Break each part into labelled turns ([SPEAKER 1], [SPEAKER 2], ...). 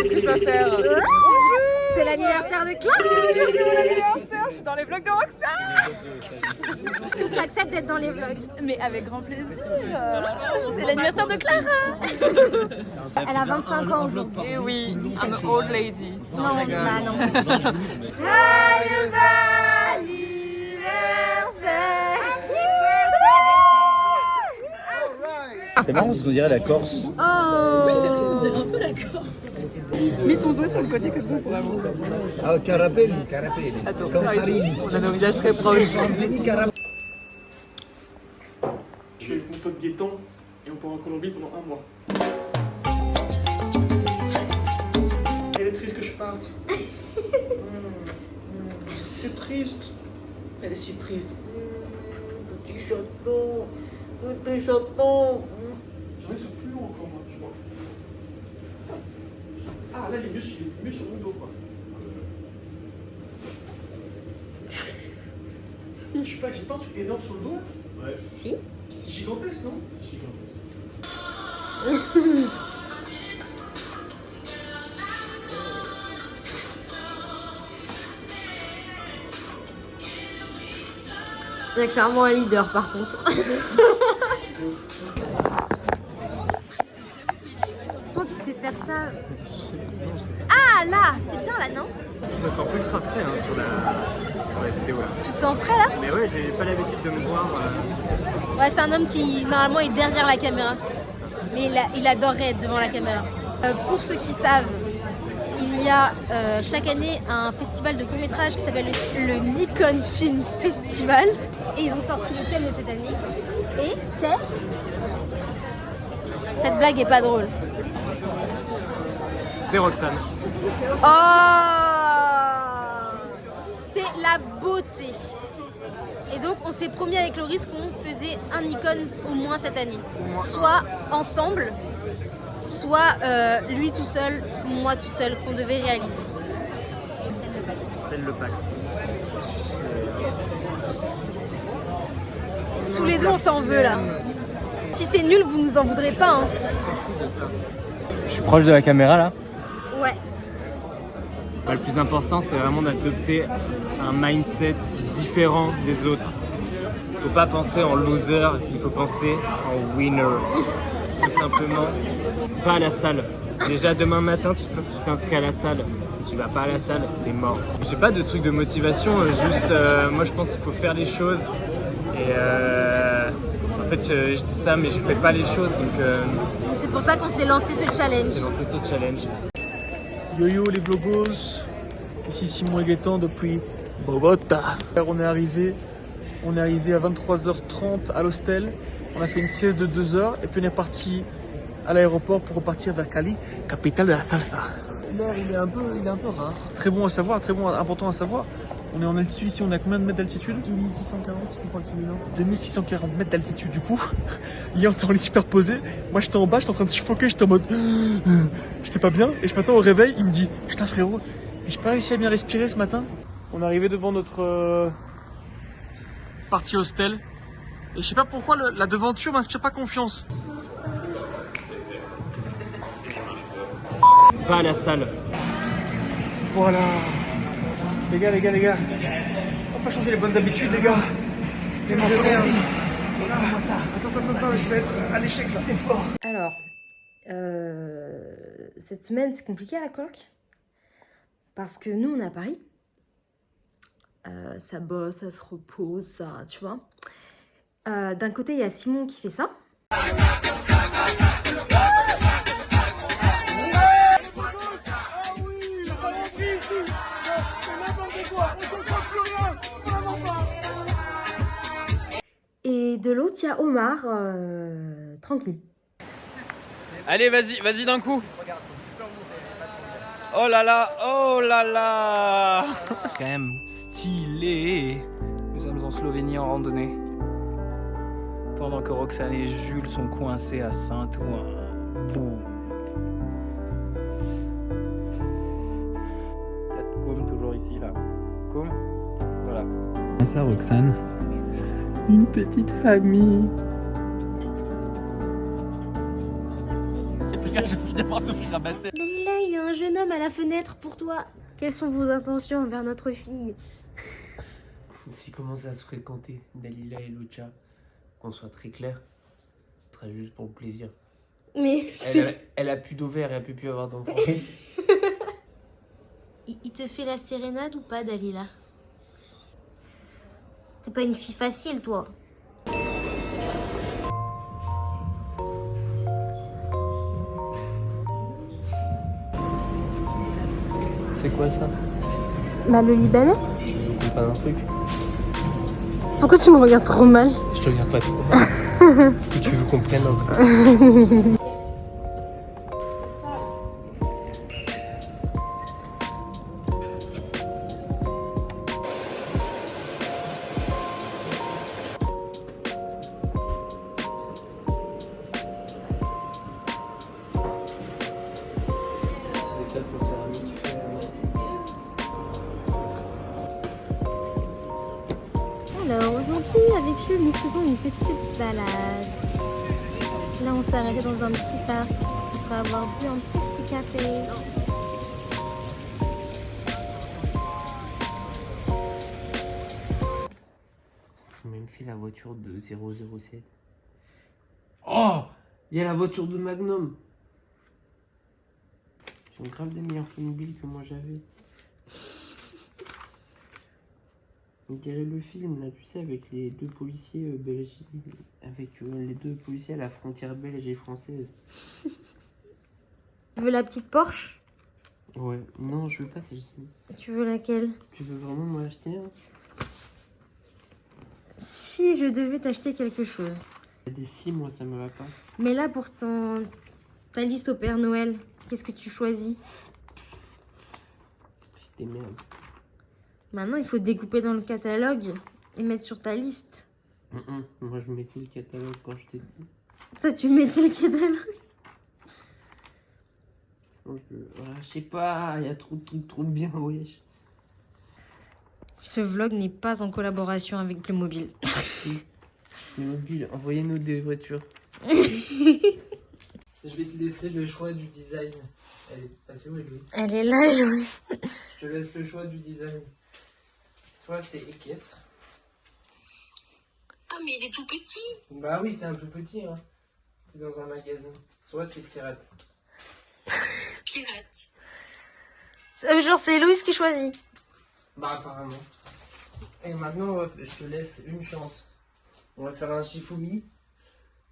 [SPEAKER 1] Qu'est-ce que je dois faire?
[SPEAKER 2] C'est l'anniversaire de Clara.
[SPEAKER 1] Aujourd'hui c'est mon anniversaire, je suis dans les vlogs de Roxane.
[SPEAKER 2] T'acceptes d'être dans les vlogs?
[SPEAKER 1] Mais avec grand plaisir. C'est l'anniversaire de Clara.
[SPEAKER 2] Elle a 25 ans aujourd'hui.
[SPEAKER 1] Eh oui, I'm an old lady.
[SPEAKER 2] Non, bah non.
[SPEAKER 3] C'est marrant parce qu'on dirait la Corse.
[SPEAKER 2] Oh.
[SPEAKER 1] Oui, c'est vrai, on dirait un peu la Corse. Mets ton doigt sur le côté comme ça pour avoir.
[SPEAKER 3] Ah, carapelli, carapelli.
[SPEAKER 1] Attends, on a nos visages très proches.
[SPEAKER 4] Je suis avec mon pote Gaëtan et on part en Colombie pendant 1 mois. Elle est triste que je parte. T'es triste. Elle est si triste. Petit chaton. Petit chaton. J'en ai qui sont plus longs encore moi, je crois. Ah là il est mieux sur mon dos quoi. Je sais pas, j'ai pas un truc énorme sur le dos là? Ouais.
[SPEAKER 2] Si.
[SPEAKER 4] C'est gigantesque, non? C'est gigantesque.
[SPEAKER 2] Il y a clairement un leader par contre. C'est toi qui sais faire ça. Ah là, c'est bien là, non?
[SPEAKER 5] Je me sens ultra frais hein, sur la vidéo là.
[SPEAKER 2] Tu te sens frais là?
[SPEAKER 5] Mais ouais, j'ai pas l'habitude de me voir.
[SPEAKER 2] Ouais, c'est un homme qui normalement est derrière la caméra. Mais il adorerait être devant la caméra. Pour ceux qui savent, il y a chaque année un festival de court-métrage qui s'appelle le Nikon Film Festival. Et ils ont sorti le thème de cette année. Et c'est... Cette blague est pas drôle.
[SPEAKER 5] C'est Roxane.
[SPEAKER 2] Oh! C'est la beauté. Et donc on s'est promis avec Loris qu'on faisait un Nikon au moins cette année. Soit ensemble, soit lui tout seul, moi tout seul, qu'on devait réaliser.
[SPEAKER 5] C'est le pacte.
[SPEAKER 2] Tous les deux on s'en veut là. Si c'est nul, vous nous en voudrez pas hein.
[SPEAKER 5] On s'en fout de ça. Je suis proche de la caméra là.
[SPEAKER 2] Ouais.
[SPEAKER 5] Le plus important, c'est vraiment d'adopter un mindset différent des autres. Il ne faut pas penser en loser, il faut penser en winner. Tout simplement, va à la salle. Déjà demain matin, tu t'inscris à la salle. Si tu vas pas à la salle, t'es mort. J'ai pas de truc de motivation, juste moi je pense qu'il faut faire les choses. Et en fait, je dis ça, mais je fais pas les choses, donc
[SPEAKER 2] C'est pour ça qu'on s'est lancé ce challenge.
[SPEAKER 5] c'est lancé ce challenge.
[SPEAKER 4] Yo-yo les vlogos, ici Simon et Gaëtan depuis Bogota. On est arrivé à 23h30 à l'hostel, on a fait une sieste de 2 heures et puis on est parti à l'aéroport pour repartir vers Cali, capitale de la salsa.
[SPEAKER 3] L'air, il est un peu rare.
[SPEAKER 4] Très bon à savoir, très bon, important à savoir. On est en altitude ici, on a combien de mètres d'altitude?
[SPEAKER 3] 2640, je crois qu'il est là.
[SPEAKER 4] 2640 mètres d'altitude du coup. Hier on est superposé. Moi j'étais en bas, j'étais en train de suffoquer, j'étais en mode... J'étais pas bien. Et ce matin au réveil, il me dit, putain frérot, j'ai pas réussi à bien respirer ce matin. On est arrivé devant notre partie hostel. Et je sais pas pourquoi la devanture m'inspire pas confiance.
[SPEAKER 5] Va à la salle.
[SPEAKER 4] Voilà. Les gars. On va pas changer les bonnes habitudes les gars. C'est mon frère. Regarde-moi ça. Attends, je vais être à l'échec là, t'es fort.
[SPEAKER 2] Alors, cette semaine c'est compliqué à la coloc. Parce que nous on est à Paris. Ça bosse, ça se repose, ça, tu vois. D'un côté il y a Simon qui fait ça. Et de l'autre, il y a Omar, tranquille.
[SPEAKER 5] Allez, vas-y d'un coup. Oh là là. Quand même stylé. Nous sommes en Slovénie en randonnée. Pendant que Roxane et Jules sont coincés à Saint-Ouen. Boum. Il y a Koum toujours ici là. Koum. Voilà.
[SPEAKER 6] Comment ça Roxane? Une petite famille.
[SPEAKER 5] Je vais finir par t'offrir un baptême.
[SPEAKER 2] Dalila, il y a un un jeune homme à la fenêtre pour toi. Quelles sont vos intentions envers notre fille?
[SPEAKER 7] S'ils commencent à se fréquenter, Dalila et Lucha, qu'on soit très clair, ce sera juste pour le plaisir.
[SPEAKER 2] Mais
[SPEAKER 7] Elle a plus d'ovaires et elle peut plus avoir d'enfants.
[SPEAKER 2] il te fait la sérénade ou pas, Dalila? T'es pas une fille facile, toi.
[SPEAKER 7] C'est quoi ça?
[SPEAKER 2] Bah, le Libanais?
[SPEAKER 7] Tu veux qu'on comprenne un truc?
[SPEAKER 2] Pourquoi tu me regardes trop mal?
[SPEAKER 7] Je te regarde pas trop mal. Est-ce que tu veux qu'on prenne un truc? C'est des tasses en céramique.
[SPEAKER 2] Alors aujourd'hui avec Jules nous faisons une petite balade. Là on s'est arrêté dans un petit parc après avoir bu un petit café.
[SPEAKER 7] Ils ont même fait la voiture de 007. Oh! Il y a la voiture de Magnum. Ils ont grave des meilleurs automobiles que moi j'avais. On dirait le film là, tu sais, avec les deux policiers belges, avec les deux policiers à la frontière belge et française.
[SPEAKER 2] Tu veux la petite Porsche?
[SPEAKER 7] Ouais, non, je veux pas celle-ci.
[SPEAKER 2] Tu veux laquelle?
[SPEAKER 7] Tu veux vraiment m'en acheter un?
[SPEAKER 2] Si je devais t'acheter quelque chose.
[SPEAKER 7] Il y a des 6 mois, ça me va pas.
[SPEAKER 2] Mais là pour ta liste au Père Noël, qu'est-ce que tu choisis?
[SPEAKER 7] C'était merde.
[SPEAKER 2] Maintenant il faut découper dans le catalogue et mettre sur ta liste.
[SPEAKER 7] Moi je mettais le catalogue quand j'étais petit.
[SPEAKER 2] Toi tu mettais le catalogue?
[SPEAKER 7] Je sais pas, il y a trop de trucs trop bien, wesh.
[SPEAKER 2] Ce vlog n'est pas en collaboration avec Playmobil.
[SPEAKER 7] Playmobil, envoyez-nous des voitures. Je vais te laisser le choix du design. Elle est passée où, Héloïse?
[SPEAKER 2] Elle est là, Héloïse.
[SPEAKER 7] Je te laisse le choix du design. Soit c'est équestre.
[SPEAKER 8] Ah, mais il est tout petit.
[SPEAKER 7] Bah oui, c'est un tout petit, hein. C'était dans un magasin. Soit c'est pirate.
[SPEAKER 8] Pirate.
[SPEAKER 2] Genre c'est Héloïse qui choisit.
[SPEAKER 7] Bah apparemment. Et maintenant, je te laisse une chance. On va faire un Shifumi.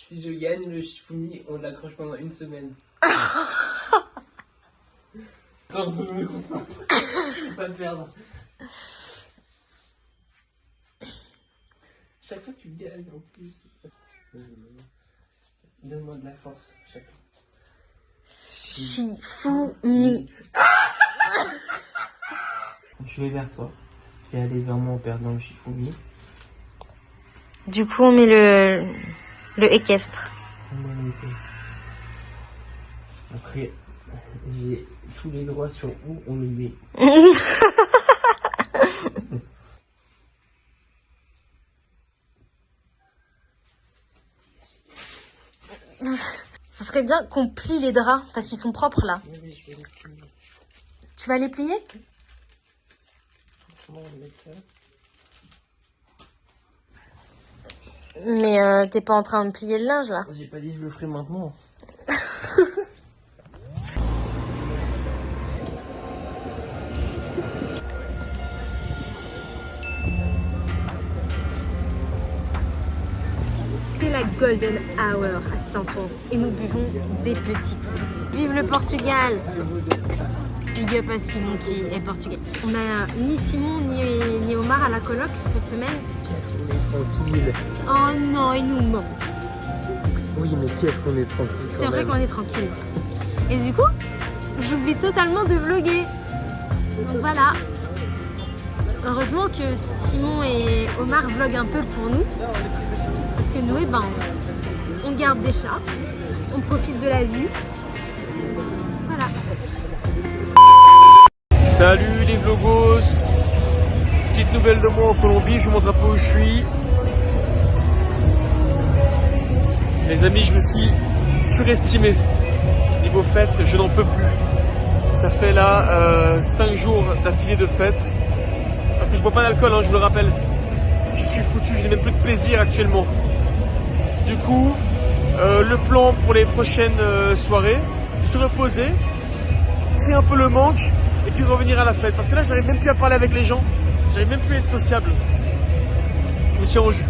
[SPEAKER 7] Si je gagne le Shifumi, on l'accroche pendant une semaine. Attends, je me concentre. Je vais pas le perdre. Chaque fois tu gagnes en plus. Donne-moi de la force chaque fois.
[SPEAKER 2] Shifumi.
[SPEAKER 7] Je vais vers toi. T'es allé vers moi en perdant le Shifumi.
[SPEAKER 2] Du coup on met le équestre.
[SPEAKER 7] Après, j'ai tous les droits sur où on le met.
[SPEAKER 2] Ce serait bien qu'on plie les draps parce qu'ils sont propres là.
[SPEAKER 7] Oui, je vais les plier.
[SPEAKER 2] Tu vas les plier?
[SPEAKER 7] Comment on met ça?
[SPEAKER 2] Mais t'es pas en train de plier le linge là?
[SPEAKER 7] J'ai pas dit je le ferai maintenant.
[SPEAKER 2] C'est la golden hour à Saint-Ouen et nous buvons des petits coups. Vive le Portugal! Big up à Simon qui est portugais. On a ni Simon ni Omar à la coloc cette semaine.
[SPEAKER 7] Qu'est-ce qu'on est tranquille.
[SPEAKER 2] Oh non, il nous ment.
[SPEAKER 7] Oui, mais qu'est-ce qu'on est tranquille quand
[SPEAKER 2] C'est vrai
[SPEAKER 7] même.
[SPEAKER 2] qu'on est tranquille. Et du coup, j'oublie totalement de vlogger. Donc voilà. Heureusement que Simon et Omar vloguent un peu pour nous. Parce que nous, eh ben, on garde des chats, on profite de la vie. Voilà.
[SPEAKER 4] Salut les vlogos. Petite nouvelle de moi en Colombie, je vous montre un peu où je suis. Les amis, je me suis surestimé. Niveau fête, je n'en peux plus. Ça fait là 5 jours d'affilée de fête. Alors que je bois pas d'alcool, hein, je vous le rappelle. Je suis foutu, je n'ai même plus de plaisir actuellement. Du coup, le plan pour les prochaines soirées, se reposer, créer un peu le manque et puis revenir à la fête. Parce que là, j'arrive même plus à parler avec les gens. J'arrive même plus à être sociable. Je vous tiens au jus.